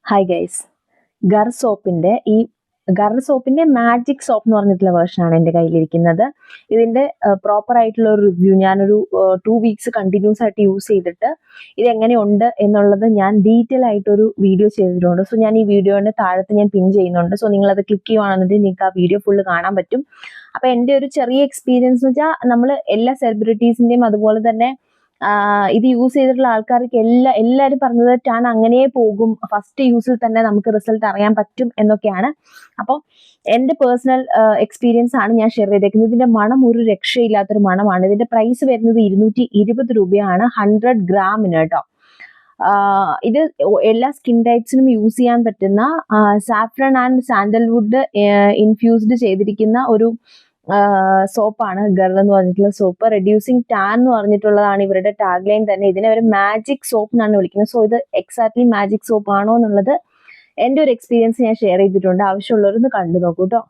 Hi guys, ഗർ സോപ്പിന്റെ magic soap എന്ന് പറഞ്ഞിട്ടുള്ള വേർഷനാണ് എൻ്റെ കയ്യിലിരിക്കുന്നത്. ഇതിന്റെ പ്രോപ്പർ ആയിട്ടുള്ള ഒരു റിവ്യൂ ഞാനൊരു 2 വീക്സ് കണ്ടിന്യൂസ് ആയിട്ട് യൂസ് ചെയ്തിട്ട് ഇതെങ്ങനെയുണ്ട് എന്നുള്ളത് ഞാൻ ഡീറ്റെയിൽ ആയിട്ടൊരു വീഡിയോ ചെയ്തിട്ടുണ്ട്. സോ ഞാൻ ഈ വീഡിയോയുടെ താഴത്ത് ഞാൻ പിൻ ചെയ്യുന്നുണ്ട്. സോ നിങ്ങളത് ക്ലിക്ക് ചെയ്യുവാണെന്നുണ്ടെങ്കിൽ നിങ്ങൾക്ക് ആ വീഡിയോ ഫുള്ള് കാണാൻ പറ്റും. അപ്പൊ എൻ്റെ ഒരു ചെറിയ എക്സ്പീരിയൻസ് എന്ന് വെച്ചാൽ നമ്മൾ എല്ലാ സെലിബ്രിറ്റീസിന്റെയും അതുപോലെ തന്നെ ഇത് യൂസ് ചെയ്തിട്ടുള്ള ആൾക്കാർക്ക് എല്ലാവരും പറഞ്ഞത് ടാൻ അങ്ങനെ പോകും, ഫസ്റ്റ് യൂസിൽ തന്നെ നമുക്ക് റിസൾട്ട് അറിയാൻ പറ്റും എന്നൊക്കെയാണ്. അപ്പോൾ എൻ്റെ പേഴ്സണൽ എക്സ്പീരിയൻസ് ആണ് ഞാൻ ഷെയർ ചെയ്തേക്കുന്നത്. ഇതിന്റെ മണം ഒരു രക്ഷയില്ലാത്തൊരു മണമാണ്. ഇതിന്റെ പ്രൈസ് വരുന്നത് 220 രൂപയാണ് 100 ഗ്രാമിന് കേട്ടോ. ഇത് എല്ലാ സ്കിൻ ടൈപ്സിനും യൂസ് ചെയ്യാൻ പറ്റുന്ന സാഫ്രൺ ആൻഡ് സാൻഡൽവുഡ് ഇൻഫ്യൂസ്ഡ് ചെയ്തിരിക്കുന്ന ഒരു സോപ്പാണ് ഗർ എന്ന് പറഞ്ഞിട്ടുള്ള സോപ്പ്. റെഡ്യൂസിങ് ടാൻ എന്ന് പറഞ്ഞിട്ടുള്ളതാണ് ഇവരുടെ ടാഗ് ലൈൻ തന്നെ. ഇതിനെ ഒരു മാജിക് സോപ്പ് എന്നാണ് വിളിക്കുന്നത്. സോ ഇത് എക്സാക്ട്ലി മാജിക് സോപ്പ് ആണോ എന്നുള്ളത് എൻ്റെ ഒരു എക്സ്പീരിയൻസ് ഞാൻ ഷെയർ ചെയ്തിട്ടുണ്ട്. ആവശ്യമുള്ളവരൊന്ന് കണ്ടു നോക്കൂ കേട്ടോ.